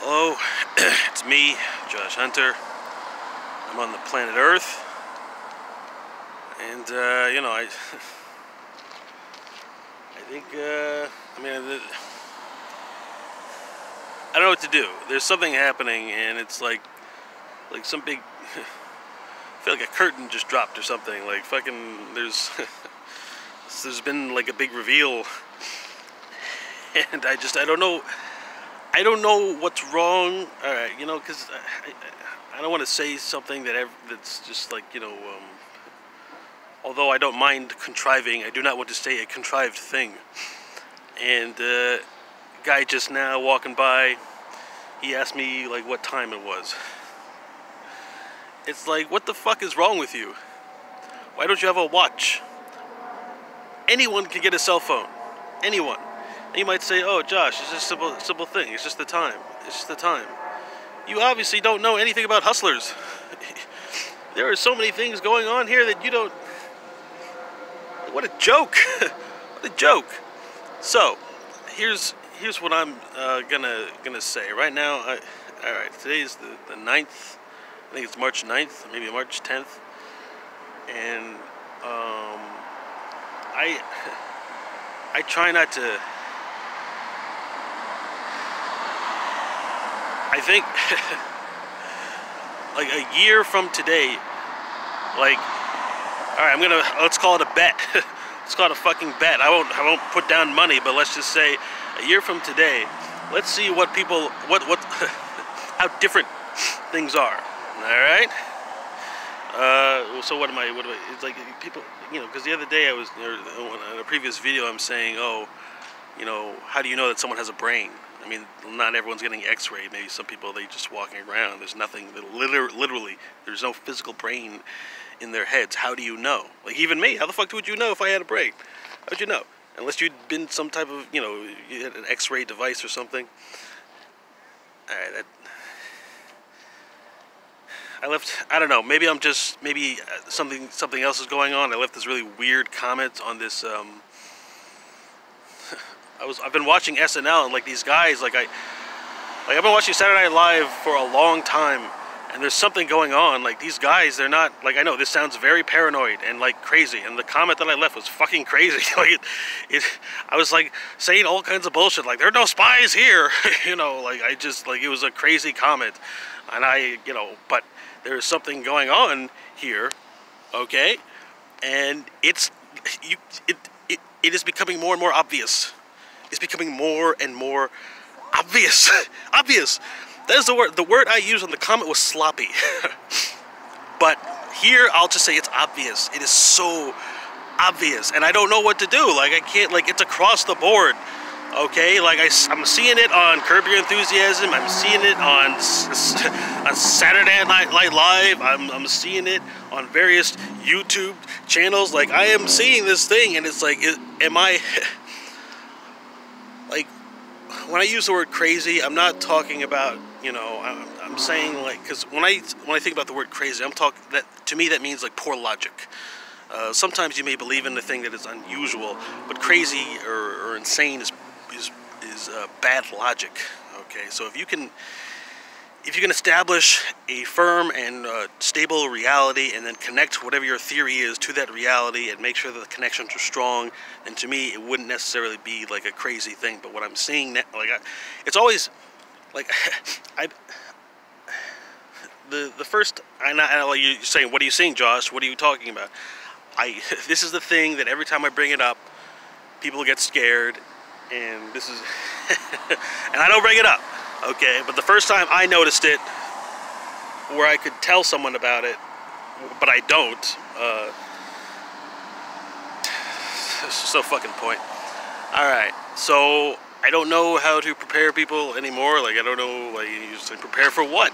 Hello, it's me, Josh Hunter. I'm on the planet Earth, and you know, I think, I don't know what to do. There's something happening, and it's like some big. I feel like a curtain just dropped or something. Like fucking, there's been like a big reveal, and I don't know. I don't know what's wrong, you know, because I don't want to say something that's just like, you know, although I don't mind contriving, I do not want to say a contrived thing. And guy just now walking by, he asked me like what time it was. It's like, what the fuck is wrong with you? Why don't you have a watch? Anyone can get a cell phone. Anyone. And you might say, oh, Josh, it's just a simple thing. It's just the time. It's just the time. You obviously don't know anything about hustlers. There are so many things going on here that you don't... What a joke. What a joke. So, here's what I'm gonna say. Right now, alright, today's the 9th. I think it's March 9th, maybe March 10th. And, I try not to... I think, like a year from today, like, all right, let's call it a bet. Let's call it a fucking bet. I won't put down money, but let's just say a year from today, let's see what people, how different things are. All right. So what am I? It's like people, you know, because the other day in a previous video, I'm saying, oh, you know, how do you know that someone has a brain? I mean, not everyone's getting x-rayed. Maybe some people, they just walking around. There's nothing, literally, there's no physical brain in their heads. How do you know? Like, even me, how the fuck would you know if I had a brain? How'd you know? Unless you'd been some type of, you know, you had an x-ray device or something. Alright, I left, I don't know, maybe I'm just, maybe something else is going on. I left this really weird comment on this, I've been watching SNL, and like these guys, I've been watching Saturday Night Live for a long time, and there's something going on. Like, these guys, they're not, like, I know this sounds very paranoid and like crazy, and the comment that I left was fucking crazy. Like I was like saying all kinds of bullshit, like there are no spies here, you know, like it was a crazy comment, and you know, but there's something going on here, okay, and it is becoming more and more obvious. It's becoming more and more obvious. Obvious. That is the word. The word I used on the comment was sloppy. But here, I'll just say it's obvious. It is so obvious. And I don't know what to do. Like, I can't, like, it's across the board. Okay? Like, I'm seeing it on Curb Your Enthusiasm. I'm seeing it on Saturday Night Live. I'm seeing it on various YouTube channels. Like, I am seeing this thing, and it's like, am I... Like, when I use the word crazy, I'm not talking about, you know, I'm saying, like, because when I think about the word crazy, I'm talking, that to me that means like poor logic. Sometimes you may believe in the thing that is unusual, but crazy or insane is bad logic. Okay, so if you can establish a firm and stable reality, and then connect whatever your theory is to that reality, and make sure that the connections are strong, then to me it wouldn't necessarily be like a crazy thing. But what I'm seeing now, like, it's always like the first. You're saying, what are you seeing, Josh? What are you talking about? This is the thing that every time I bring it up, people get scared, and this is, and I don't bring it up. Okay, but the first time I noticed it, where I could tell someone about it, but I don't, this is so fucking point. Alright, so I don't know how to prepare people anymore. Like, I don't know, like, you just like, prepare for what?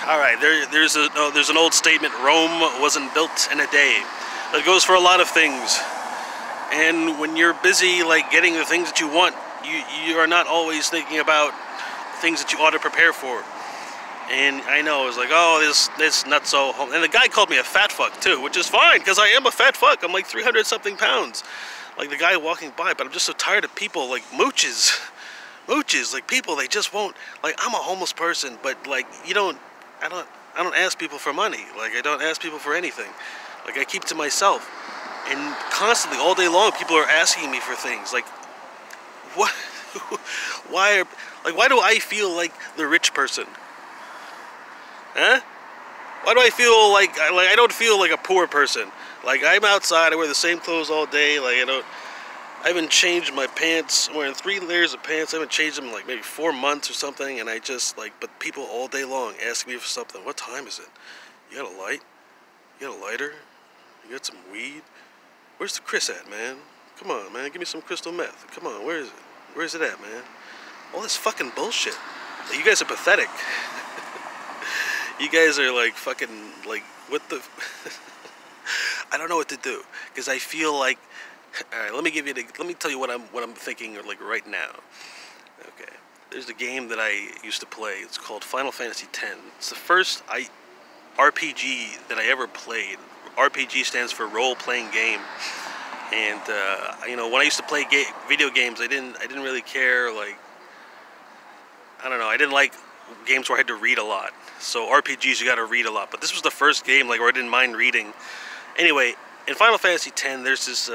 Alright, there's an old statement, Rome wasn't built in a day. That goes for a lot of things. And when you're busy, like, getting the things that you want, you are not always thinking about things that you ought to prepare for. And I know, it's like, oh, this nutso. And the guy called me a fat fuck, too, which is fine, because I am a fat fuck. I'm like 300-something pounds. like the guy walking by, but I'm just so tired of people like mooches, like people, they just won't, like, I'm a homeless person, but like, I don't ask people for money, like I don't ask people for anything, like I keep to myself, and constantly, all day long, people are asking me for things, like, what, why do I feel like the rich person, huh? Why do I feel like I don't feel like a poor person? Like, I'm outside, I wear the same clothes all day, like I haven't changed my pants. I'm wearing 3 layers of pants. I haven't changed them in like maybe 4 months or something. And I just like, but people all day long asking me for something. What time is it? You got a light? You got a lighter? You got some weed? Where's the Chris at, man? Come on, man. Give me some crystal meth. Come on, where is it? Where is it at, man? All this fucking bullshit. Like, you guys are pathetic. You guys are like fucking, like, what the... I don't know what to do. Because I feel like... Alright, let me tell you what I'm thinking like right now. Okay. There's a game that I used to play. It's called Final Fantasy X. It's the first RPG that I ever played. RPG stands for role-playing game. And you know, when I used to play video games, I didn't really care, like, I don't know, I didn't like games where I had to read a lot. So RPGs, you got to read a lot. But this was the first game like where I didn't mind reading. Anyway, in Final Fantasy X, there's this,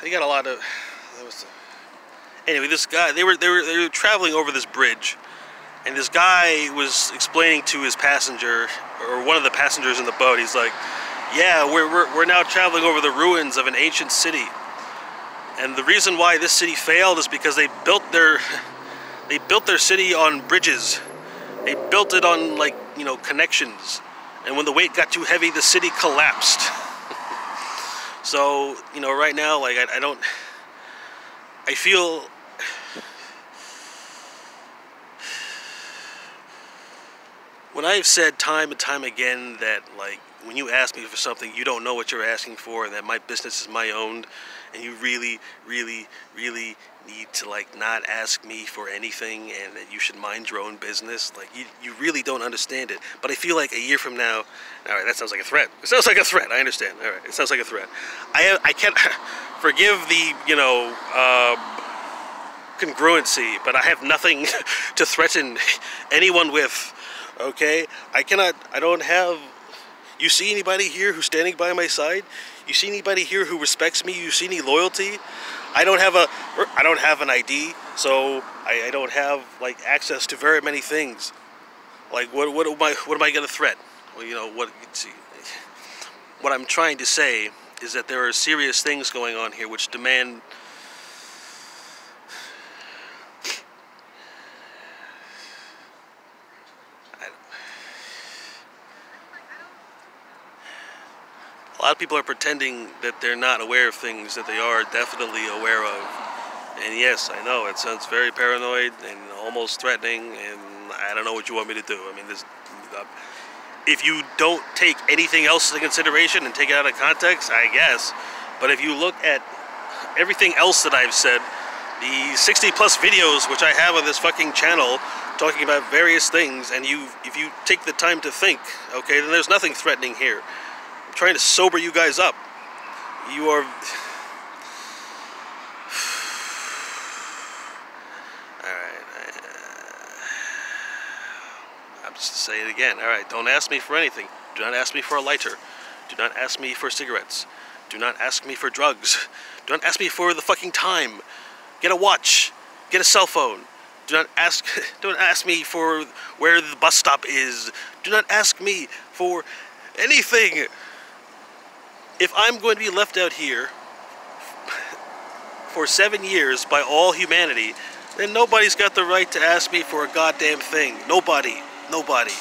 they got a lot of, anyway, this guy, they were traveling over this bridge, and this guy was explaining to his passenger, or one of the passengers in the boat, he's like, yeah, we're now traveling over the ruins of an ancient city, and the reason why this city failed is because they built their city on bridges. They built it on, like, you know, connections. And when the weight got too heavy, the city collapsed. So, you know, right now, like, I feel... When I've said time and time again that, like, when you ask me for something, you don't know what you're asking for, and that my business is my own, and you really, really, really need to, like, not ask me for anything, and that you should mind your own business, like, you really don't understand it. But I feel like a year from now, alright, that sounds like a threat. It sounds like a threat, I understand. Alright, it sounds like a threat. I can't forgive the, you know, congruency, but I have nothing to threaten anyone with, okay? I don't have... You see anybody here who's standing by my side? You see anybody here who respects me? You see any loyalty? I don't have an ID, so I don't have, like, access to very many things. Like, what am I gonna threat? Well, you know what? See, what I'm trying to say is that there are serious things going on here which demand. A lot of people are pretending that they're not aware of things that they are definitely aware of. And yes, I know, it sounds very paranoid and almost threatening, and I don't know what you want me to do. I mean, if you don't take anything else into consideration and take it out of context, I guess. But if you look at everything else that I've said, the 60 plus videos which I have on this fucking channel talking about various things, and if you take the time to think, okay, then there's nothing threatening here. I'm trying to sober you guys up. You are... Alright, I'm just to say it again. Alright, don't ask me for anything. Do not ask me for a lighter. Do not ask me for cigarettes. Do not ask me for drugs. Do not ask me for the fucking time. Get a watch. Get a cell phone. Do not ask me for where the bus stop is. Do not ask me for anything. If I'm going to be left out here for 7 years by all humanity, then nobody's got the right to ask me for a goddamn thing. Nobody. Nobody.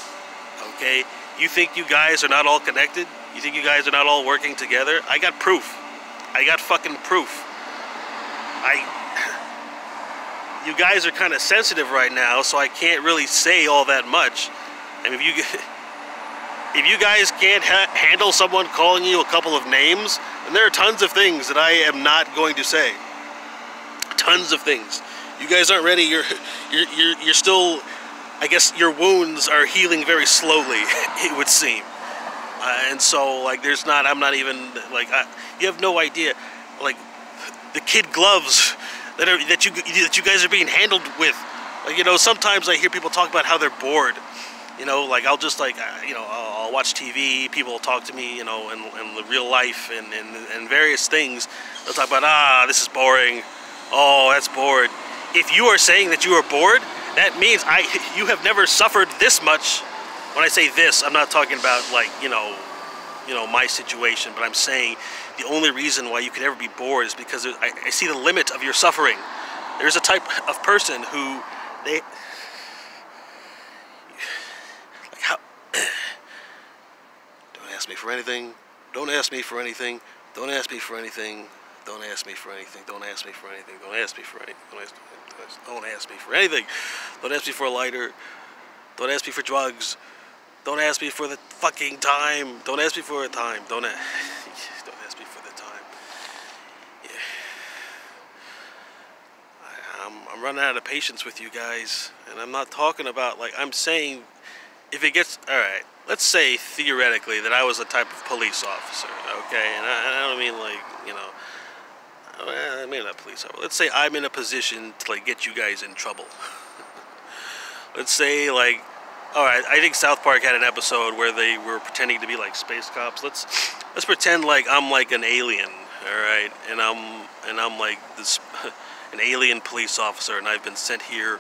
Okay? You think you guys are not all connected? You think you guys are not all working together? I got proof. I got fucking proof. You guys are kind of sensitive right now, so I can't really say all that much. I mean, if you guys can't handle someone calling you a couple of names, then there are tons of things that I am not going to say. Tons of things. You guys aren't ready. You're still, I guess your wounds are healing very slowly, it would seem. And so, like, I'm not even, like, you have no idea, like, the kid gloves that you guys are being handled with. Like, you know, sometimes I hear people talk about how they're bored. You know, like, I'll just, like, you know, I'll watch TV, people will talk to me, you know, in the real life and various things. They'll talk about, this is boring. Oh, that's bored. If you are saying that you are bored, that means you have never suffered this much. When I say this, I'm not talking about, like, you know, my situation, but I'm saying the only reason why you could ever be bored is because I see the limit of your suffering. There's a type of person who like, how? Don't ask me for anything. Don't ask me for anything. Don't ask me for anything. Don't ask me for anything. Don't ask me for anything. Don't ask me for anything. Don't ask me for anything. Don't ask me for a lighter. Don't ask me for drugs. Don't ask me for the fucking time. Don't ask me for a time. Don't ask me for the time. Yeah. I'm running out of patience with you guys. And I'm not talking about, like, I'm saying, if it gets, alright, let's say theoretically that I was a type of police officer, okay? And I don't mean, like, you know, I mean not police officer. Let's say I'm in a position to, like, get you guys in trouble. Let's say, like, alright, I think South Park had an episode where they were pretending to be, like, space cops. Let's pretend like I'm, like, an alien, alright? And I'm like this an alien police officer, and I've been sent here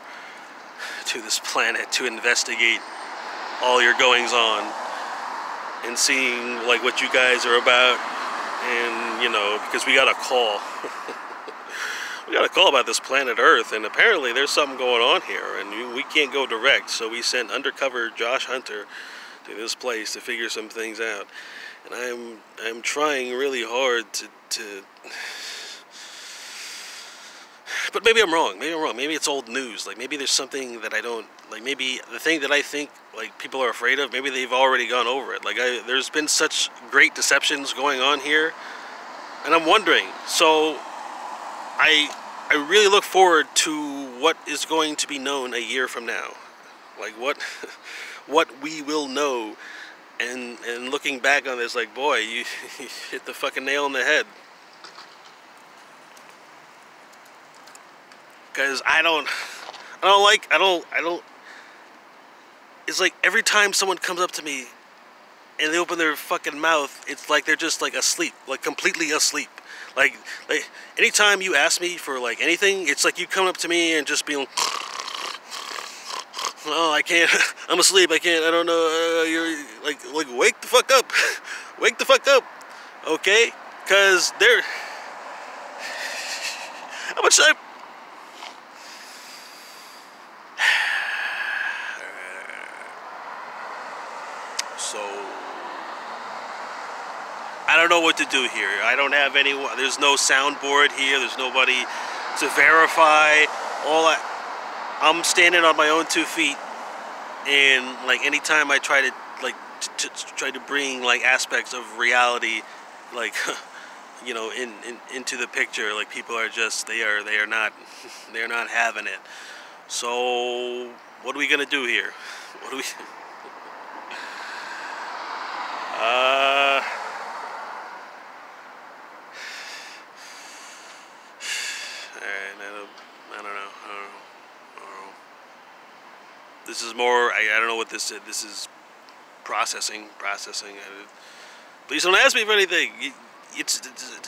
to this planet to investigate all your goings on and seeing, like, what you guys are about. And, you know, because we got a call. We got a call about this planet Earth, and apparently there's something going on here, and we can't go direct, so we sent undercover Josh Hunter to this place to figure some things out. And I'm trying really hard to but maybe I'm wrong. Maybe it's old news. Like, maybe there's something that I don't, like, maybe the thing that I think, like, people are afraid of, maybe they've already gone over it. Like, there's been such great deceptions going on here, and I'm wondering. So I really look forward to what is going to be known a year from now. Like, what we will know, and looking back on this, like, boy, you hit the fucking nail on the head. Because I don't, it's like every time someone comes up to me and they open their fucking mouth, it's like they're just, like, asleep, like, completely asleep. Like anytime you ask me for, like, anything, it's like you come up to me and just being, oh, I can't, I'm asleep, I can't, I don't know, you're, like, wake the fuck up, wake the fuck up, okay? Because they're, how much time? So, I don't know what to do here. I don't have anyone, there's no soundboard here, there's nobody to verify. I'm standing on my own 2 feet, and, like, anytime I try to, like, try to bring, like, aspects of reality, like, you know, into the picture, like, people are just, they are not having it. So, what are we gonna do here? What do we? I don't know. This is more, I don't know what this is. This is processing. Please don't ask me for anything. It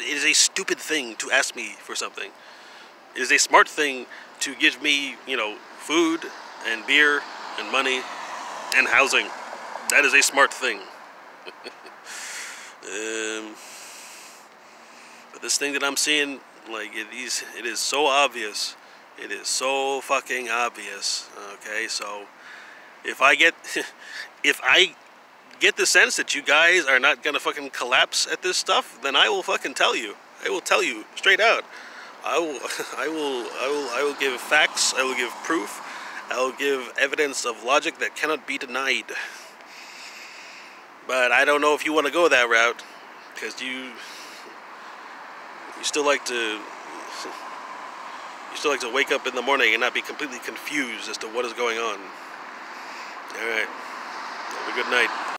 is a stupid thing to ask me for something. It is a smart thing to give me, you know, food and beer and money and housing. That is a smart thing. But this thing that I'm seeing, like, it is so obvious. It is so fucking obvious. Okay, so if I get the sense that you guys are not gonna fucking collapse at this stuff, then I will fucking tell you. I will tell you straight out. I will give facts. I will give proof. I will give evidence of logic that cannot be denied. But I don't know if you want to go that route, because you still like to wake up in the morning and not be completely confused as to what is going on. All right. Have a good night.